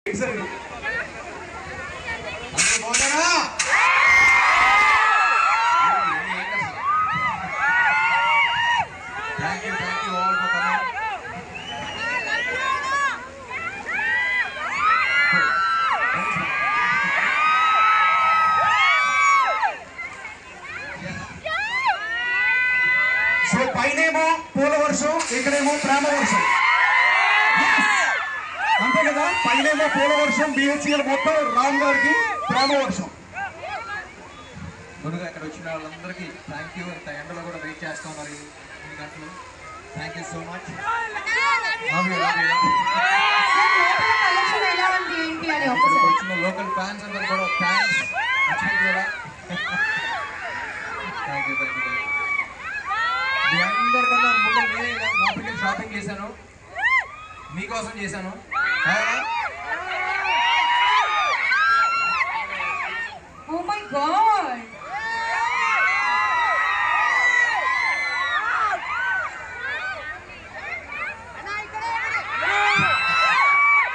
So పైనేమో పూల వర్షం, ఇక్కడేమో ప్రేమ వర్షం. అంతే కదా, పైనేమో పూల వర్షం, బిహెచ్ఎల్ మొత్తం రామ్ గారికి ప్రేమ వర్షం. ముందుగా ఇక్కడ వచ్చిన వాళ్ళందరికీ థ్యాంక్ యూ. ఇంత ఎండలో కూడా వెయిట్ చేస్తాం మరి 3 గంటలు. Thank you so much. వచ్చిన లోకల్ ఫ్యాన్స్ అందరూ కూడా థ్యాంక్స్. Thank you. మీ అందరికన్నా ముందు నేనే మార్కెట్కి షాపింగ్ చేశాను, మీకోసం చేశాను. Oh my God!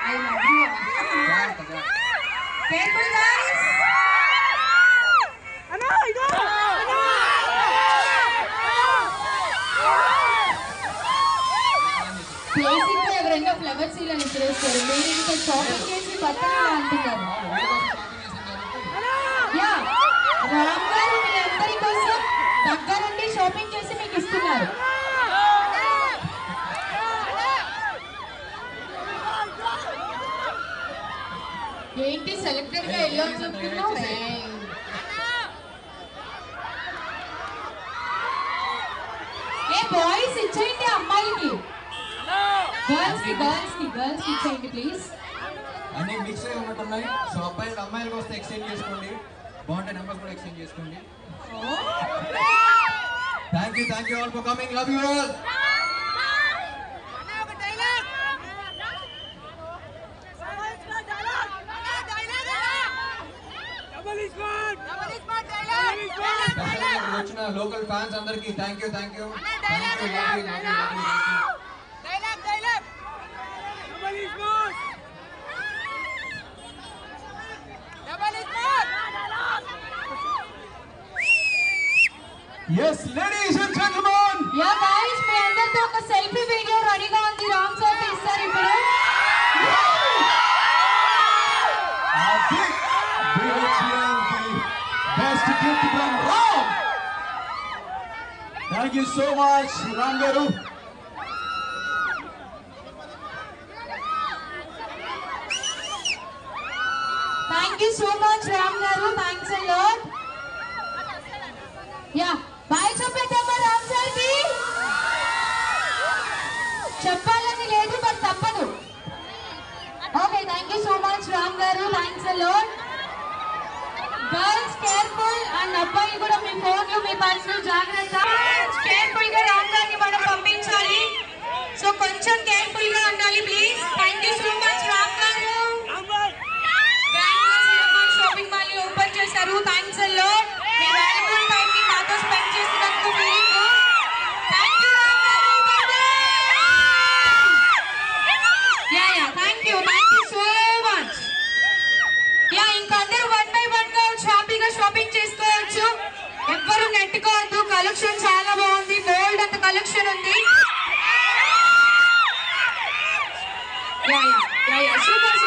I love you. Careful, guys. Placing లో ఎవరైనా ఫ్లవర్ సీల్ అని చేస్తారు. మీరు ఇంకా షాపింగ్ చేసి బట్టలు అంటున్నారు. యా, రామ్ గారు మీ అందరి కోసం దగ్గరుండి షాపింగ్ చేసి మీకు ఇస్తున్నారు. ఏంటి సెలెక్టెడ్ గా ఎల్లో చెప్తున్నావు? ఏ బాయ్స్ ఇచ్చేయండి అమ్మాయిలకి, గర్ల్స్ కి ఇచ్చేయండి ప్లీజ్. అన్ని మిక్స్ అయి ఉన్నట్టున్నాయి. సో అబ్బాయిలు అమ్మాయిలకు వస్తే ఎక్స్చేంజ్ చేసుకోండి, బాగుంటే నెంబర్స్ కూడా ఎక్స్చేంజ్ చేసుకోండి. Thank you all for coming. Love you all. వచ్చిన లోకల్ ఫ్యాన్స్ అందరికి thank you. Yes, ladies and gentlemen. Yeah guys, మీ అందరితో ఒక సెల్ఫీ వీడియో రెడీగా ఉంది. రామ్ సార్ తీస్తారు ఇప్పుడు. Best gift from Ram. Thank you so much, Ram garu. Thank you so much, Ram garu. Thanks a lot. Yeah, bye చెప్పేద్దామా Ram sir కి? చెప్పాలని లేదు బట్ తప్పదు. Okay, thank you so much Ram garu. Thanks a lot. Girls careful and అబ్బాయిలు కూడా మీ ఫోన్లు మీ పర్సులు జాగ్రత్త. కేర్ఫుల్ గా రామ్ గారిని మనం పంపించాలి. సో కొంచెం కేర్ఫుల్ గా ఉండాలి please. Thank you so much Ram garu. Shopping mall ని ఓపెన్ చేశారు. Thanks a lot. మీ వాల్యుబుల్ టైం ని మాతో స్పెండ్ చేసినందుకు very good. Thank you Ram garu. Yeah thank you so much. Yeah, ఇంకా అందరూ 1 by 1 గా హ్యాపీగా షాపింగ్ చేసుకోవచ్చు. ఎవ్వరు నెట్టుకోవద్దు. కలెక్షన్ చాలా బాగుంది. బోల్డ్ అంత కలెక్షన్ ఉంది. సూపర్.